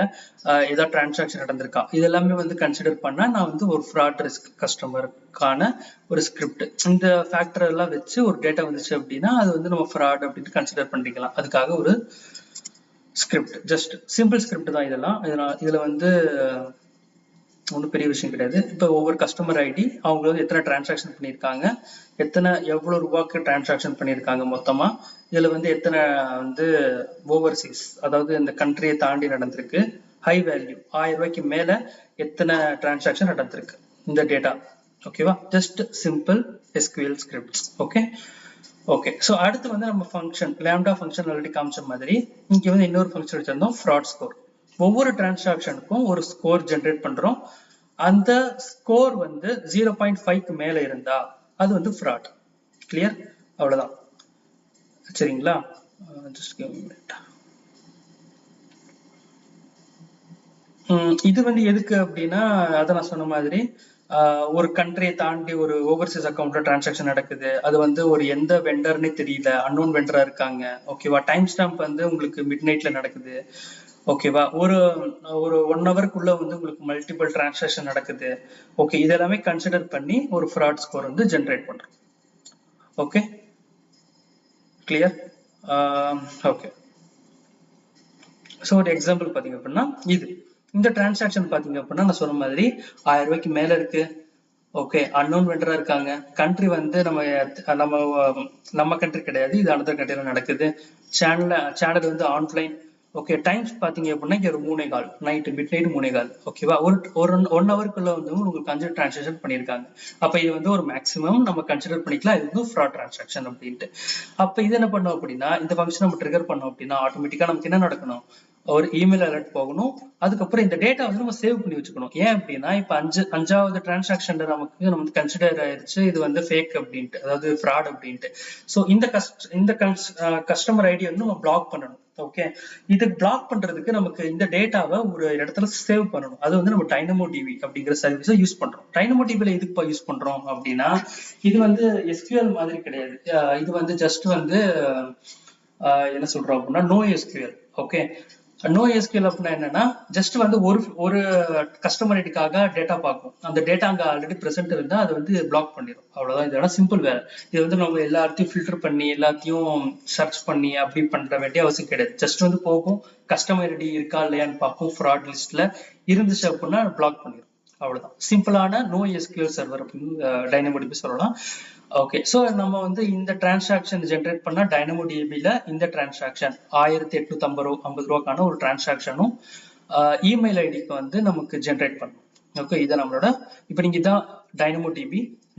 ஏதாவது டிரான்சாக்ஷன் நடந்திருக்கா, இது எல்லாமே வந்து கன்சிடர் பண்ணா நான் வந்து ஒரு ஃப்ராட் ரிஸ்க் கஸ்டமருக்கான ஒரு ஸ்கிரிப்ட், இந்த ஃபேக்டர் எல்லாம் வச்சு ஒரு டேட்டா வந்துச்சு அப்படின்னா அது வந்து நம்ம ஃப்ராட் அப்படின்னு கன்சிடர் பண்ணிக்கலாம். அதுக்காக ஒரு ஸ்கிரிப்ட், ஜஸ்ட் சிம்பிள் ஸ்கிரிப்ட் தான் இதெல்லாம். இதுல வந்து ஒன்றும் பெரிய விஷயம் கிடையாது. இப்போ ஒவ்வொரு கஸ்டமர் ஐடி, அவங்க வந்து எத்தனை டிரான்சாக்ஷன் பண்ணியிருக்காங்க, எவ்வளோ ரூபாய்க்கு டிரான்சாக்ஷன் பண்ணியிருக்காங்க மொத்தமா, இதுல வந்து எத்தனை வந்து ஓவர்சீஸ், அதாவது இந்த கண்ட்ரியை தாண்டி நடந்திருக்கு, ஹை வேல்யூ 1000 ரூபாய்க்கு மேல எத்தனை டிரான்சாக்ஷன் நடந்திருக்கு, இந்த டேட்டா. ஓகேவா, just simple SQL scripts. Okay okay. So அடுத்து வந்து நம்ம ஃபங்க்ஷன், லேம்டா ஃபங்க்ஷன் ஆல்ரெடி காமிச்ச மாதிரி இங்கே வந்து இன்னொரு ஃபங்க்ஷன் வச்சிருந்தோம், ஃப்ராட் ஸ்கோர். ஒவ்வொரு டிரான்சாக்ஷனுக்கும் ஒரு ஸ்கோர் ஜென்ரேட் பண்றோம். அந்த ஸ்கோர் வந்து 0.5க்கு மேல இருந்தா அது வந்து ஃப்ராட். கிளியர். அவ்வளவுதான். சரிங்களா. இது வந்து எதுக்கு அப்படின்னா, அதை நான் சொன்ன மாதிரி ஒரு கண்ட்ரியை தாண்டி ஒரு ஓவர்சீஸ் அக்கௌண்ட்ல டிரான்சாக்ஷன் நடக்குது, அது வந்து ஒரு எந்த வெண்டர்னே தெரியல, அன்னோன் வெண்டரா இருக்காங்க. ஓகேவா, டைம் ஸ்டாம்ப் வந்து உங்களுக்கு மிட் நைட்ல நடக்குது. ஓகேவா, ஒரு 1 ஹவருக்குள்ள வந்து உங்களுக்கு மல்டிபிள் டிரான்சாக்ஷன் நடக்குது. ஓகே, இதெல்லாமே கன்சிடர் பண்ணி ஒரு ஃப்ராட் ஸ்கோர் வந்து ஜென்ரேட் பண்றோம். Okay, clear. ஓகே, ஸோ ஒரு எக்ஸாம்பிள் பாத்தீங்க அப்படின்னா இது இந்த டிரான்சாக்ஷன் பாத்தீங்க அப்படின்னா நான் சொன்ன மாதிரி 1000 ரூபாய்க்கு மேல இருக்கு. ஓகே, அன்னோன் வெண்டரா இருக்காங்க. கண்ட்ரி வந்து நம்ம கண்ட்ரி கிடையாது, இது அனதர் கண்ட்ரில நடக்குது. சேனல் வந்து ஆன்லைன். ஓகே, டைம்ஸ் பாத்தீங்க அப்படின்னா இங்க ஒரு 3:15 நைட் மிட் நைட் 3:15. ஓகேவா, ஒரு ஒரு 1 ஹவருக்குள்ள வந்து உங்களுக்கு 5 டிரான்சாக்ஷன் பண்ணியிருக்காங்க. அப்ப இது வந்து ஒரு மேக்ஸிமம் நம்ம கன்சிடர் பண்ணிக்கலாம், இது வந்து ஃப்ராட் டிரான்சாக்ஷன் அப்படின்ட்டு. அப்ப இது என்ன பண்ணோம் அப்படின்னா, இந்த ஃபங்க்ஷன் நம்ம ட்ரிகர் பண்ணோம் அப்படின்னா ஆட்டோமேட்டிக்கா நமக்கு என்ன நடக்கணும், ஒரு இமெயில் அலர்ட் போகணும். அதுக்கப்புறம் இந்த டேட்டா வந்து நம்ம சேவ் பண்ணி வச்சுக்கணும். ஏன் அப்படின்னா இப்ப அஞ்சாவது டிரான்சாக்ஷன்ல நமக்கு நம்ம கன்சிடர் ஆயிருச்சு இது வந்து ஃபேக் அப்படின்ட்டு, அதாவது ஃப்ராட் அப்படின்ட்டு. ஸோ இந்த கஸ்டமர் ஐடி வந்து நம்ம பிளாக் பண்ணணும். ஓகே, இது பிளாக் பண்றதுக்கு நமக்கு இந்த டேட்டாவை ஒரு இடத்துல சேவ் பண்ணணும். அது வந்து நம்ம DynamoDB அப்படிங்கிற சர்வீஸை யூஸ் பண்றோம். DynamoDBல எதுக்கு யூஸ் பண்றோம் அப்படின்னா, இது வந்து SQL மாதிரி கிடையாது. இது வந்து ஜஸ்ட் வந்து என்ன சொல்றோம் அப்படின்னா NoSQL. ஓகே, NoSQL அப்படின்னா என்னன்னா, ஜஸ்ட் வந்து ஒரு கஸ்டமர் ஐடிக்காக டேட்டா பார்க்கும். அந்த டேட்டா அங்க ஆல்ரெடி பிரசன்ட் இருந்தா அது வந்து பிளாக் பண்ணிடும். அவ்வளவுதான், இதோட சிம்பிள் வேலை. இது வந்து நம்ம எல்லாத்தையும் ஃபில்டர் பண்ணி எல்லாத்தையும் சர்ச் பண்ணி அப்படி பண்ற வேண்டிய அவசியம் கிடையாது. ஜஸ்ட் வந்து போகும், கஸ்டமர் ஐடி இருக்கா இல்லையான்னு பார்க்கும், ஃப்ராட் லிஸ்ட்ல இருந்துச்சு அப்படின்னா பிளாக் பண்ணிடும். அவ்வளவுதான், சிம்பிளான NoSQL சர்வர் அப்படின்னு DynamoDB சொல்லலாம். ஓகே, ஸோ நம்ம வந்து இந்த டிரான்சாக்ஷன் ஜென்ரேட் பண்ண DynamoDBல இந்த டிரான்சாக்ஷன் 1850 ரூபாய்க்கான ஒரு டிரான்சாக்ஷனும் இமெயில் ஐடிக்கு வந்து நமக்கு ஜென்ரேட் பண்ணணும். ஓகே, இதை நம்மளோட இப்போ நீங்க இதான்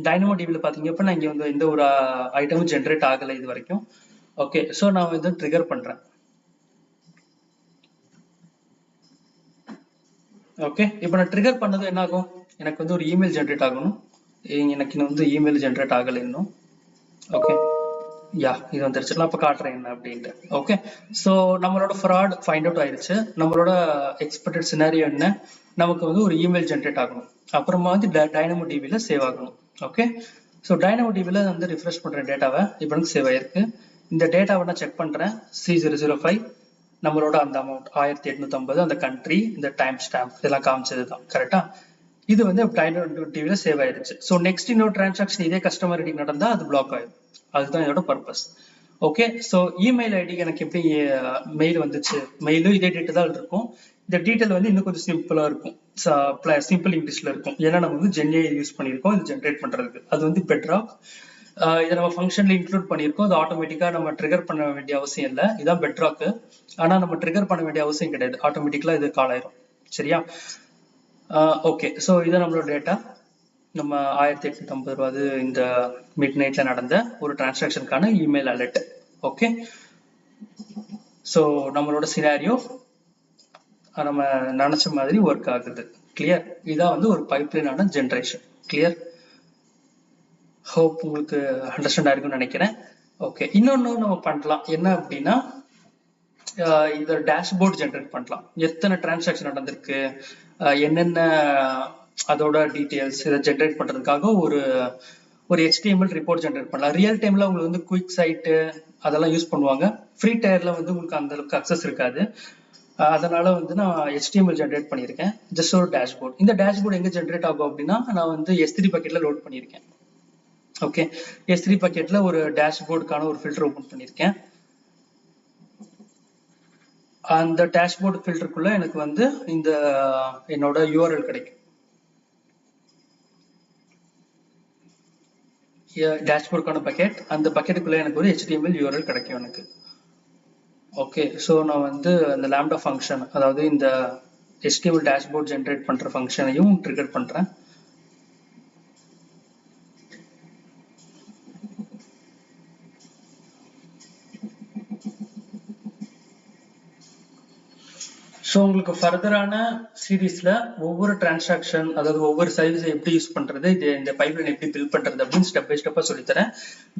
DynamoDBல பாத்தீங்க அப்படின்னா இங்க வந்து எந்த ஒரு ஐட்டமும் ஜென்ரேட் ஆகலை இது வரைக்கும். ஓகே, ஸோ நான் இதை ட்ரிகர் பண்றேன். ஓகே, இப்போ நான் ட்ரிகர் பண்ணது என்ன ஆகும், எனக்கு வந்து ஒரு இமெயில் ஜென்ரேட் ஆகணும். எனக்கு வந்து இமெயில் ஜென்ரேட் ஆகலை இன்னும். ஓகே, யா இது வந்துருச்சு, நான் இப்போ காட்டுறேன் என்ன அப்படின்ட்டு. ஓகே, ஸோ நம்மளோட ஃப்ராட் ஃபைண்ட் அவுட் ஆயிடுச்சு. நம்மளோட எக்ஸ்பெக்டட் சினாரியோ என்ன, நமக்கு வந்து ஒரு இமெயில் ஜென்ரேட் ஆகணும், அப்புறமா வந்து DynamoDBல சேவ் ஆகணும். ஓகே, ஸோ DynamoDBல வந்து ரிஃப்ரெஷ் பண்ற டேட்டாவை இப்போ எனக்கு சேவ் ஆயிருக்கு. இந்த டேட்டாவை நான் செக் பண்றேன், C005 நம்மளோட அந்த அமௌண்ட் 1850, அந்த கண்ட்ரி, இந்த டைம் ஸ்டாம்ப் இதெல்லாம் காமிச்சது தான் கரெக்டா. இது வந்து DynamoDBல சேவ் ஆயிடுச்சு. ஸோ நெக்ஸ்ட் இன்னொரு டிரான்சாக்ஷன் இதே கஸ்டமர் ஐடி நடந்தா அது பிளாக் ஆயிடும். அதுதான் இதோட purpose. Okay, so email ID எனக்கு எப்படி மெயில் வந்துச்சு, மெயிலும் இதே டீட்டெயில் தான் இருக்கும். இந்த டீட்டெயில் வந்து இன்னும் கொஞ்சம் சிம்பிளா இருக்கும், சிம்பிள் இங்கிலீஷ்ல இருக்கும். ஏன்னா நம்ம வந்து GenAI யூஸ் பண்ணியிருக்கோம் இது ஜென்ரேட் பண்றதுக்கு. அது வந்து பெட்ராக். இதை நம்ம ஃபங்க்ஷன்ல இன்க்ளூட் பண்ணியிருக்கோம். அது ஆட்டோமேட்டிக்கா நம்ம ட்ரிகர் பண்ண வேண்டிய அவசியம் இல்லை, இதான் பெட்ராக். ஆனா நம்ம ட்ரிகர் பண்ண வேண்டிய அவசியம் கிடையாது, ஆட்டோமேட்டிக்கலா இது கால் ஆயிரும். சரியா, ஓகே, ஸோ இதான் நம்மளோட டேட்டா. நம்ம 1850 ரூபாது இந்த மிட் நைட்ல நடந்த ஒரு டிரான்சாக்ஷனுக்கான இமெயில் அலர்ட். ஓகே, ஸோ நம்மளோட சினாரியோ நம்ம நினைச்ச மாதிரி ஒர்க் ஆகுது. கிளியர், இதான் வந்து ஒரு பைப்லைனான ஜென்ரேஷன். கிளியர், ஹோப் உங்களுக்கு அண்டர்ஸ்டாண்ட் ஆயிருக்கும்னு நினைக்கிறேன். ஓகே, இன்னொன்னு நம்ம பண்ணலாம் என்ன அப்படின்னா, இந்த டேஷ்போர்ட் ஜென்ரேட் பண்ணலாம். எத்தனை டிரான்சாக்ஷன் நடந்திருக்கு, என்னென்ன அதோட டீடைல்ஸ், இதை ஜென்ரேட் பண்றதுக்காக ஒரு HTML ரிப்போர்ட் ஜென்ரேட் பண்ணலாம். ரியல் டைம்ல உங்களுக்கு வந்து குயிக் சைட்டு அதெல்லாம் யூஸ் பண்ணுவாங்க. ஃப்ரீ டயர்ல வந்து உங்களுக்கு அந்த அளவுக்கு அக்சஸ் இருக்காது. அதனால வந்து நான் HTML ஜென்ரேட் பண்ணியிருக்கேன், ஜஸ்ட் ஒரு டேஷ்போர்ட். இந்த டேஷ்போர்ட் எங்க ஜென்ரேட் ஆகும் அப்படின்னா, நான் வந்து S3 பக்கெட்ல லோட் பண்ணியிருக்கேன். ஓகே, S3 பக்கெட்ல ஒரு டேஷ்போர்டுக்கான ஒரு ஃபில்டர் ஓபன் பண்ணியிருக்கேன். அந்த டேஷ்போர்டு ஃபில்டருக்குள்ள எனக்கு வந்து இந்த என்னோட URL கிடைக்கும். டேஷ்போர்டுக்கான பக்கெட், அந்த பக்கெட்டுக்குள்ள எனக்கு ஒரு HTML URL கிடைக்கும் எனக்கு. ஓகே, ஸோ நான் வந்து அந்த லாம்டா ஃபங்க்ஷன், அதாவது இந்த HTML டேஷ்போர்ட் ஜென்ரேட் பண்ற ஃபங்க்ஷனையும் ட்ரிகர் பண்றேன். ஸோ உங்களுக்கு ஃபர்தரான சீரீஸ்ல ஒவ்வொரு டிரான்சாக்ஷன், அதாவது ஒவ்வொரு சர்வீஸை எப்படி யூஸ் பண்றது, இது இந்த பைப்லைன் எப்படி பில்ட் பண்றது அப்படின்னு ஸ்டெப் பை ஸ்டெப்பா சொல்லித்தரேன்.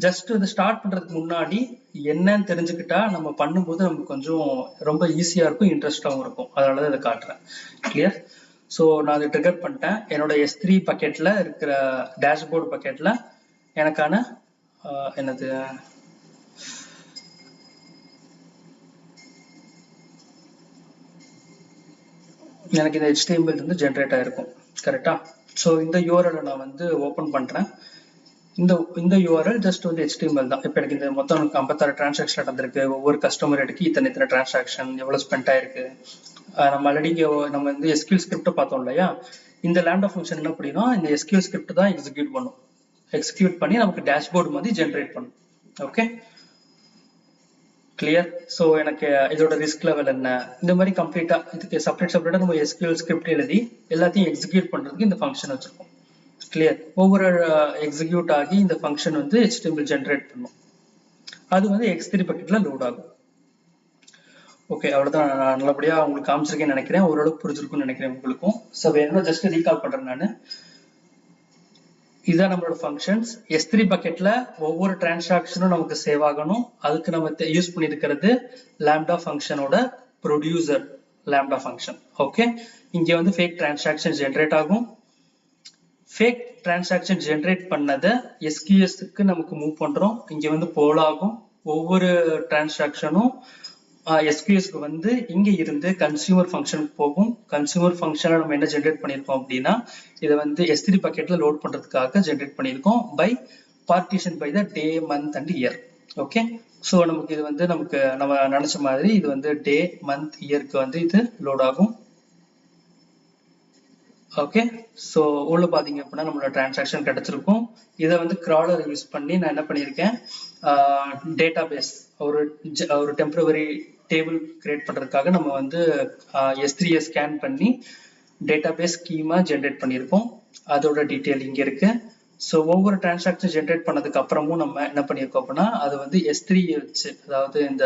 ஜஸ்ட் இதை ஸ்டார்ட் பண்றதுக்கு முன்னாடி என்னன்னு தெரிஞ்சுக்கிட்டா நம்ம பண்ணும்போது நமக்கு கொஞ்சம் ரொம்ப ஈஸியா இருக்கும், இன்ட்ரெஸ்டாகவும் இருக்கும். அதனாலதான் இதை காட்டுறேன். கிளியர், ஸோ நான் அதை ட்ரிகர் பண்ணிட்டேன். என்னோட S3 பக்கெட்ல இருக்கிற டேஷ்போர்டு பக்கெட்ல எனக்கான என்னது எனக்கு இந்த HTML வந்து ஜென்ரேட் ஆயிருக்கும் கரெக்டா. ஸோ இந்த URL நான் வந்து ஓப்பன் பண்றேன். இந்த URL ஜஸ்ட் வந்து HTML தான். இப்போ எனக்கு இந்த மொத்தம் 56 டிரான்சாக்ஷன் நடந்திருக்கு, ஒவ்வொரு கஸ்டமர் ஐடிக்கு இத்தனை டிரான்சாக்ஷன், எவ்வளவு ஸ்பெண்ட் ஆயிருக்கு. நம்ம ஆல்ரெடி நம்ம வந்து SQL ஸ்கிரிப்ட் பார்த்தோம் இல்லையா, இந்த லாம்டா ஃபங்க்ஷன் என்ன அப்படின்னா இந்த SQL ஸ்கிரிப்ட் தான் எக்ஸிக்யூட் பண்ணும். எக்ஸிக்யூட் பண்ணி நமக்கு டேஷ்போர்டு மாதிரி ஜென்ரேட் பண்ணும். Okay, clear. ஸோ எனக்கு இதோட ரிஸ்க் லெவல் என்ன, இந்த மாதிரி கம்ப்ளீட்டா இதுக்கு செப்பரேட்டா நம்ம SQL ஸ்கிரிப்ட் எழுதி எல்லாத்தையும் எக்ஸிக்யூட் பண்றதுக்கு இந்த ஃபங்க்ஷன் வச்சிருக்கோம். கிளியர். ஒவ்வொரு எக்ஸிக்யூட் ஆகி இந்த ஃபங்க்ஷன் வந்து HTML ஜென்ரேட் பண்ணும். அது வந்து X3 பக்கெட்ல லோட் ஆகும். ஓகே, அவ்வளவுதான். நான் நல்லபடியா உங்களுக்கு காமிச்சிருக்கேன்னு நினைக்கிறேன். ஓரளவுக்கு புரிஞ்சிருக்கும்னு நினைக்கிறேன் உங்களுக்கும். ஸோ வேணும்னா ஜஸ்ட் ரீகால் பண்றேன் நான். இதுதான் நம்மளோட ஃபங்க்ஷன்ஸ். S3 பக்கெட்ல ஒவ்வொரு டிரான்சாக்ஷனும் நமக்கு சேவ் ஆகணும். அதுக்கு நம்ம யூஸ் பண்ணியிருக்கிறது லாம்டா ஃபங்க்ஷனோட ப்ரொடியூசர் லாம்டா ஃபங்க்ஷன். ஓகே, இங்க வந்து ஃபேக் டிரான்சாக்ஷன் ஜென்ரேட் ஆகும். ஃபேக் டிரான்சாக்ஷன் ஜென்ரேட் பண்ணதை SQSக்கு நமக்கு மூவ் பண்றோம். இங்க வந்து போல் ஆகும். ஒவ்வொரு டிரான்சாக்ஷனும் SQSக்கு வந்து இங்க இருந்து கன்சியூமர் ஃபங்க்ஷனுக்கு போகும். கன்சியூமர் ஃபங்க்ஷனை நம்ம என்ன ஜென்ரேட் பண்ணியிருக்கோம் அப்படின்னா, இதை வந்து S3 பக்கெட்ல லோட் பண்றதுக்காக ஜென்ரேட் பண்ணியிருக்கோம் by partition by the day, month and year. Okay, so நமக்கு இது வந்து நம்ம நினைச்ச மாதிரி இது வந்து டே, மந்த், இயருக்கு வந்து இது லோட் ஆகும். ஓகே, ஸோ உள்ள பாத்தீங்க அப்படின்னா நம்மளோட டிரான்சாக்ஷன் கிடைச்சிருக்கும். இதை வந்து கிராலர் யூஸ் பண்ணி நான் என்ன பண்ணியிருக்கேன், டேட்டா பேஸ் ஒரு டெம்பரவரி டேபிள் கிரியேட் பண்றதுக்காக நம்ம வந்து S3 ஸ்கேன் பண்ணி டேட்டா பேஸ் ஸ்கீமா ஜென்ரேட் பண்ணியிருக்கோம். அதோட டீட்டெயில் இங்க இருக்கு. ஸோ ஒவ்வொரு டிரான்சாக்ஷன் ஜென்ரேட் பண்ணதுக்கு அப்புறமும் நம்ம என்ன பண்ணியிருக்கோம் அப்படின்னா, அது வந்து S3 வச்சு, அதாவது இந்த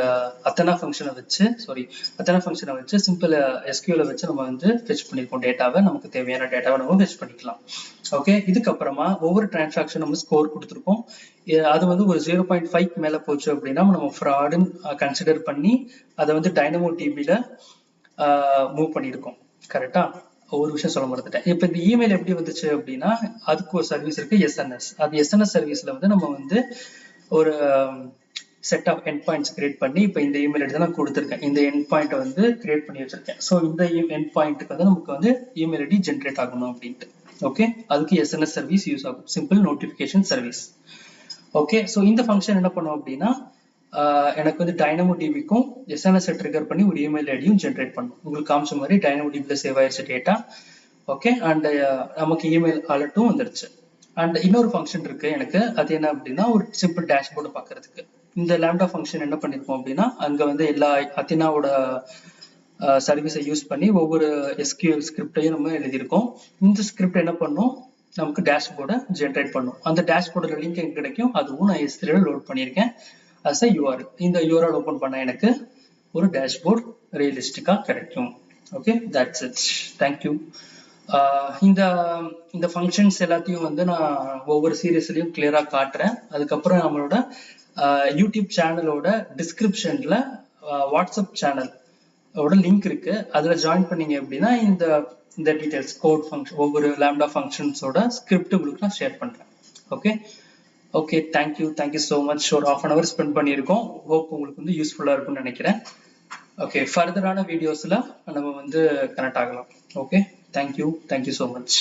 அத்தனா ஃபங்க்ஷனை வச்சு சிம்பிள் SQL வச்சு நம்ம வந்து ஃபெச் பண்ணியிருக்கோம் டேட்டாவை. நமக்கு தேவையான டேட்டாவை நம்ம ஃபெச் பண்ணிக்கலாம். ஓகே, இதுக்கப்புறமா ஒவ்வொரு டிரான்சாக்ஷன் நம்ம ஸ்கோர் கொடுத்துருக்கோம். அது வந்து ஒரு 0.5 மேல போச்சு அப்படின்னா நம்ம ஃப்ராடுன்னு கன்சிடர் பண்ணி அதை வந்து DynamoDBல மூவ் பண்ணியிருக்கோம். கரெக்டா? ஒரு விஷயம் சொல்ல மறந்துட்டேன். இப்ப இந்த இமெயில் எப்படி வந்துச்சு அப்படின்னா, அதுக்கு ஒரு சர்வீஸ் இருக்கு SNS. அது SNS சர்வீஸ்ல வந்து நம்ம வந்து ஒரு set of end points create பண்ணி, இப்போ இந்த இமெயில் ஐடி தான் நான் கொடுத்துருக்கேன். இந்த எண்ட் பாயிண்ட்டை வந்து கிரியேட் பண்ணி வச்சிருக்கேன். ஸோ இந்த எண்ட் பாயிண்ட்டுக்கு வந்து நமக்கு வந்து இமெயில் ஐடி ஜென்ரேட் ஆகணும் அப்படின்ட்டு. ஓகே, அதுக்கு SNS சர்வீஸ் யூஸ் ஆகும், simple notification service. Okay, so இந்த ஃபங்க்ஷன் என்ன பண்ணும் அப்படின்னா, எனக்கு வந்து DynamoDBக்கும் SNS ட்ரிகர் பண்ணி ஒரு இமெயில் ஐடியும் ஜென்ரேட் பண்ணும். உங்களுக்கு காமிச்ச மாதிரி DynamoDBல சேவ் ஆயிடுச்சு டேட்டா. ஓகே, அண்ட் நமக்கு இமெயில் அலர்ட்டும் வந்துருச்சு. அண்ட் இன்னொரு ஃபங்க்ஷன் இருக்கு எனக்கு, அது என்ன அப்படின்னா ஒரு சிம்பிள் டேஷ்போர்டு பார்க்கறதுக்கு. இந்த லாம்டா ஃபங்க்ஷன் என்ன பண்ணிருக்கோம் அப்படின்னா, அங்க வந்து எல்லா அத்தினாவோட சர்வீஸை யூஸ் பண்ணி ஒவ்வொரு SQL ஸ்கிரிப்டையும் நம்ம எழுதியிருக்கோம். இந்த ஸ்கிரிப்ட் என்ன பண்ணும், நமக்கு டேஷ்போர்டை ஜென்ரேட் பண்ணும். அந்த டேஷ்போர்டோட லிங்க் எங்க கிடைக்கும், அதுவும் நான் S3ல லோட் பண்ணியிருக்கேன் as a URL. இந்த URL ஓபன் பண்ண எனக்கு ஒரு டேஷ்போர்ட் ரியலிஸ்டிக்கா கிடைக்கும். Okay, that's it. தேங்க்யூ. இந்த ஃபங்க்ஷன்ஸ் எல்லாத்தையும் வந்து நான் ஒவ்வொரு சீரீஸ்லயும் கிளியரா காட்டுறேன். அதுக்கப்புறம் நம்மளோட யூடியூப் சேனலோட டிஸ்கிரிப்ஷன்ல வாட்ஸ்அப் சேனல் லிங்க் இருக்கு. அதுல ஜாயின் பண்ணீங்க அப்படின்னா இந்த டீடைல்ஸ், கோட் ஃபங்க்ஷன், ஒவ்வொரு லாம்டா ஃபங்க்ஷன்ஸோட ஸ்கிரிப்ட் உங்களுக்கு நான் ஷேர் பண்றேன். Okay, thank you so much. ஒரு 1/2 hour ஸ்பெண்ட் பண்ணியிருக்கோம். ஹோப் உங்களுக்கு வந்து யூஸ்ஃபுல்லா இருக்கும்னு நினைக்கிறேன். ஓகே, ஃபர்தரான வீடியோஸ்ல நம்ம வந்து கனெக்ட் ஆகலாம். Okay, thank you so much.